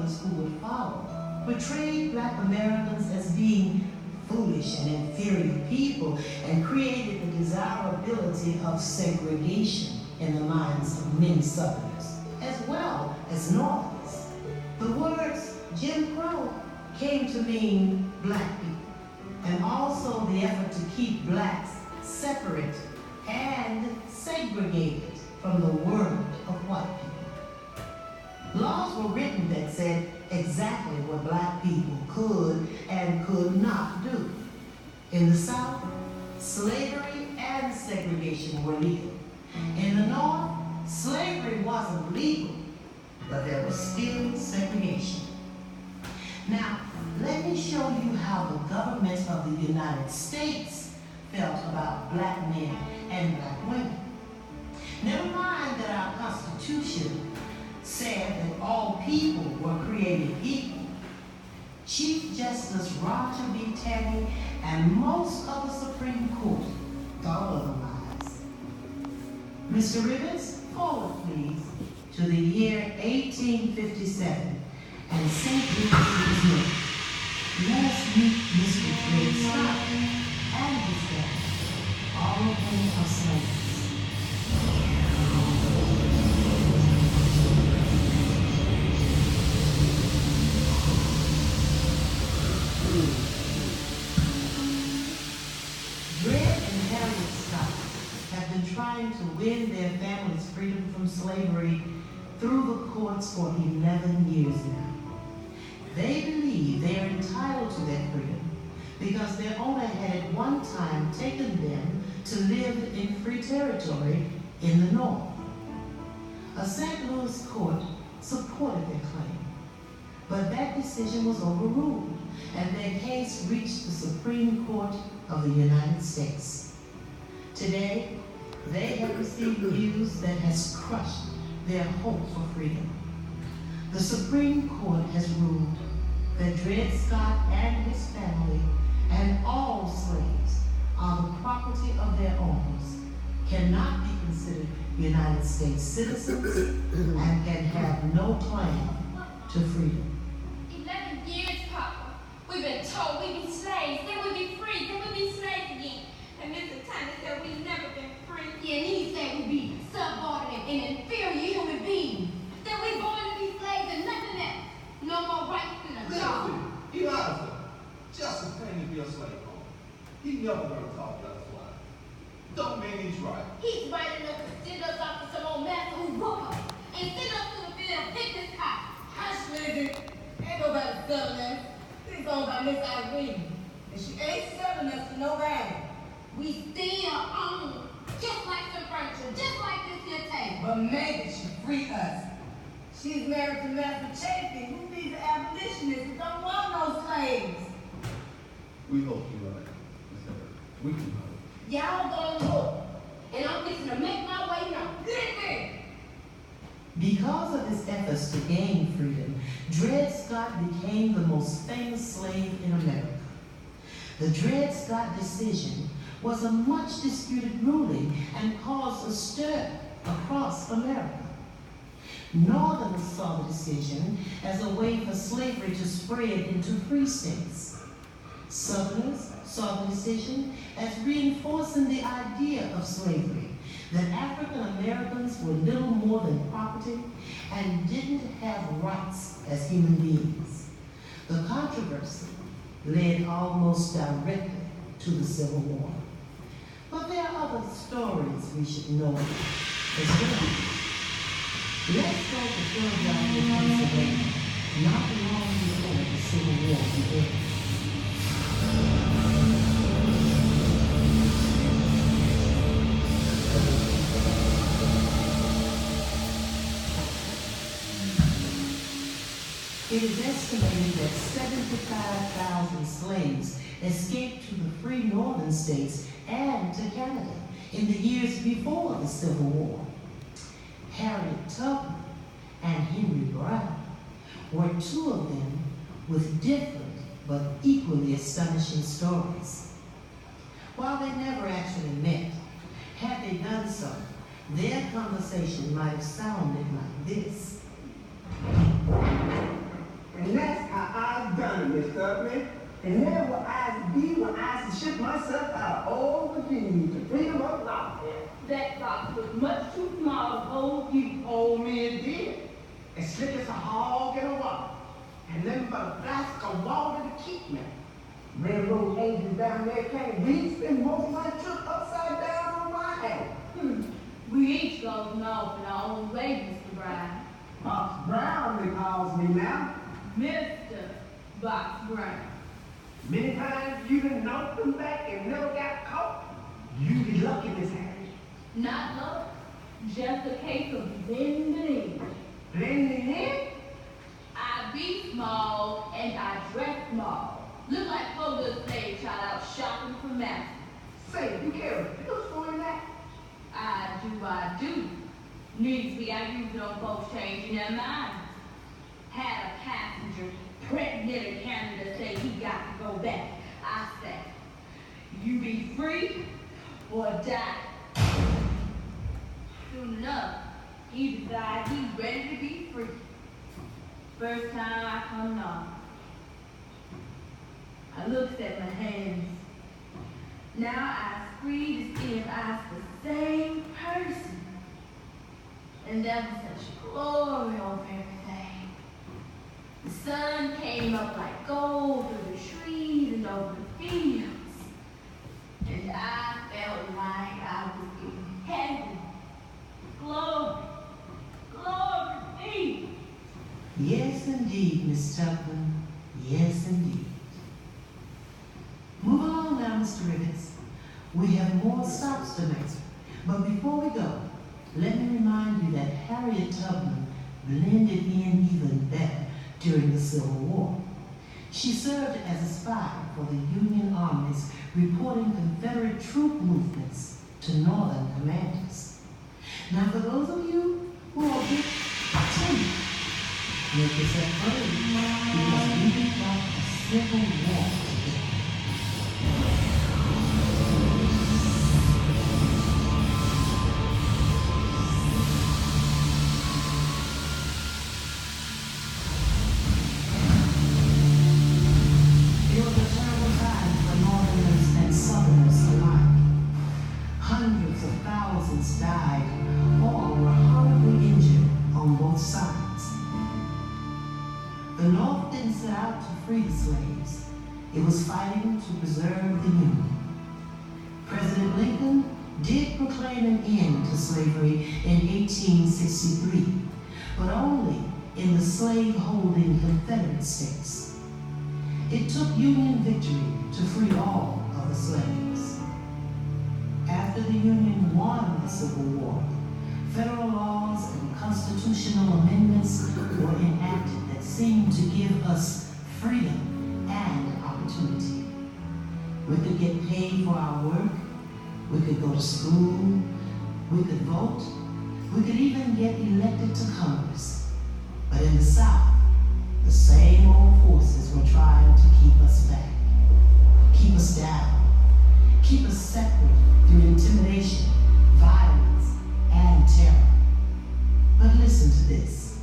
others who would follow portrayed Black Americans as being foolish and inferior people and created the desirability of segregation in the minds of many Southerners, as well as Northerners. The words Jim Crow came to mean Black people, and also the effort to keep Blacks separate and segregated from the world of white people. Laws were written that said exactly what Black people could and could not do. In the South, slavery and segregation were legal. In the North, slavery wasn't legal, but there was still segregation. Now, let me show you how the government of the United States felt about Black men and Black women. Never mind that our Constitution said that all people were created equal. Chief Justice Roger B. Taney and most of the Supreme Court thought otherwise. Mr. Rivers, forward please to the year 1857 and St. Louis, Missouri. Let us meet Mr. Dred Scott and his family, all of whom are slaves. Trying to win their family's freedom from slavery through the courts for 11 years now. They believe they are entitled to that freedom because their owner had at one time taken them to live in free territory in the North. A St. Louis court supported their claim, but that decision was overruled and their case reached the Supreme Court of the United States. Today, they have received news that has crushed their hope for freedom. The Supreme Court has ruled that Dred Scott and his family and all slaves are the property of their owners, cannot be considered United States citizens, and can have no claim to freedom. 11 years, Papa. We've been told we'd be slaves, then we'd be free, then we'd be slaves again. And Mr. Tanner said we've never been free. Yeah, and he said we'd be subordinate and inferior human beings. That we're born to be slaves and nothing else. No more rights than a dog. He lies to her. Justice claimed to be a slave owner. He never going to talk about his life. Don't mean he's right. He's right enough to send us off to some old master who whoop us and send us to the field and pick this cotton. Hush, Lizzie. Ain't nobody selling us. This is owned by Miss Irene. And she ain't selling us to nobody. We still own, just like some furniture, just like this here table. But maybe she free us. She's married to Master Chafee, who needs an abolitionist and don't want no slaves. We hope you're right, Miss Everett. We can hope. Y'all gonna look, and I'm fixing to make my way now. Listen! Because of his efforts to gain freedom, Dred Scott became the most famous slave in America. The Dred Scott decision was a much disputed ruling and caused a stir across America. Northerners saw the decision as a way for slavery to spread into free states. Southerners saw the decision as reinforcing the idea of slavery, that African Americans were little more than property and didn't have rights as human beings. The controversy led almost directly to the Civil War. But there are other stories we should know as well. Let's go to Philadelphia, Pennsylvania, not long before the Civil War began. It is estimated that 75,000 slaves escaped to the free northern states and to Canada in the years before the Civil War. Harriet Tubman and Henry Brown were two of them with different but equally astonishing stories. While they never actually met, had they done so, their conversation might have sounded like this. Miss Tubman. And there will I be when I ship myself out of old Virginia to freedom of law. That box was much too small to hold you. Hold me it did. As slick as a hog in a water. And then but a flask of water to keep me. Railroad agents down there can't reach, spend most of my trip upside down on my head. We each go north in our own way, Mr. Brown. Box Brown, they calls me now. Mr. Box Brown. Many times you done knocked them back and never got caught. You be lucky, Miss Harris. Not luck, just a case of blending in. Blending in? I be small and I dress small. Look like four good slave child out shopping for masters. Say, you carry pills for that? I do. Needs be I use it on folks changing their minds. Had a passenger pregnant in Canada say he got to go back. I said, you be free or die. Soon enough, he decided he's ready to be free. First time I come along, I looked at my hands. Now I was free to see if I was the same person. And there was such glory over everything. The sun came up like gold through the trees and over the fields. And I felt like I was in heaven. Glory, glory be. Yes, indeed, Miss Tubman. Yes, indeed. Move along now, Mr. Ricketts. We have more stops to make. But before we go, let me remind you that Harriet Tubman blended in even better during the Civil War. She served as a spy for the Union armies, reporting Confederate troop movements to Northern commanders. Now, for those of you who are a bit timid, make yourself brave, because we got a Civil War today. It was a terrible time for Northerners and Southerners alike. Hundreds of thousands died or were horribly injured on both sides. The North didn't set out to free the slaves. It was fighting to preserve the Union. President Lincoln did proclaim an end to slavery in 1863, but only in the slave-holding Confederate states. It took Union victory to free all of the slaves. After the Union won the Civil War, federal laws and constitutional amendments were enacted that seemed to give us freedom and opportunity. We could get paid for our work, we could go to school, we could vote, we could even get elected to Congress. But in the South, the same old forces were trying to keep us back, keep us down, keep us separate through intimidation, violence, and terror. But listen to this.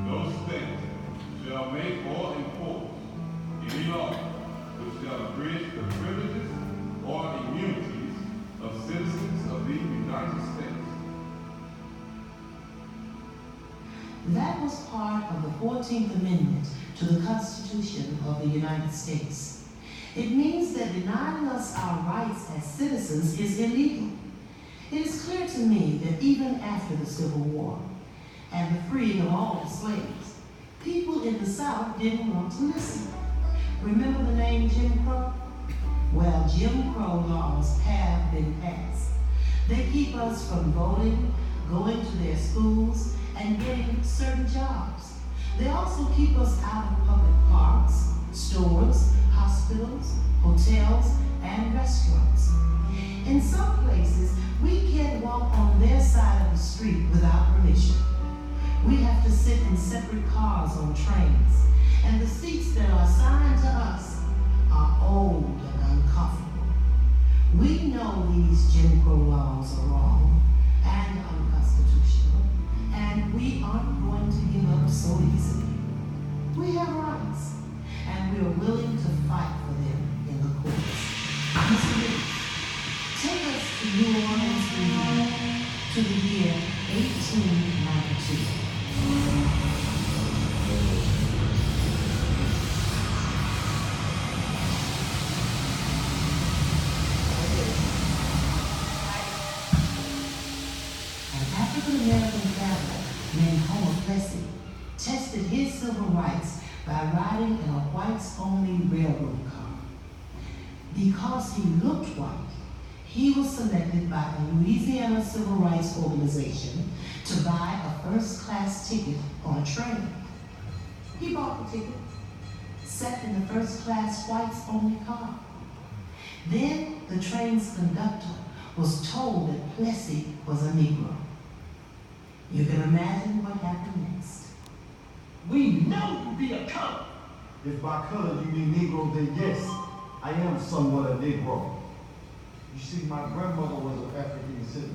No state shall make or impose any law which shall abridge the privileges or immunities of citizens of the United States. That was part of the 14th Amendment to the Constitution of the United States. It means that denying us our rights as citizens is illegal. It is clear to me that even after the Civil War and the freeing of all the slaves, people in the South didn't want to listen. Remember the name Jim Crow? Well, Jim Crow laws have been passed. They keep us from voting, going to their schools, and getting certain jobs. They also keep us out of public parks, stores, hospitals, hotels, and restaurants. In some places, we can't walk on their side of the street without permission. We have to sit in separate cars on trains, and the seats that are assigned to us are old and uncomfortable. We know these Jim Crow laws are wrong and unconstitutional, and we aren't going to give up so easily. We have rights, and we are willing to fight for them in the courts. Mr. Lee, take us to New Orleans, Louisiana, to the year 1892. African-American traveler named Homer Plessy tested his civil rights by riding in a whites-only railroad car. Because he looked white, he was selected by the Louisiana Civil Rights Organization to buy a first-class ticket on a train. He bought the ticket, sat in the first-class whites-only car. Then the train's conductor was told that Plessy was a Negro. You can imagine what happened next. We know you be a color. If by color you mean Negro, then yes, I am somewhat a Negro. You see, my grandmother was of African descent.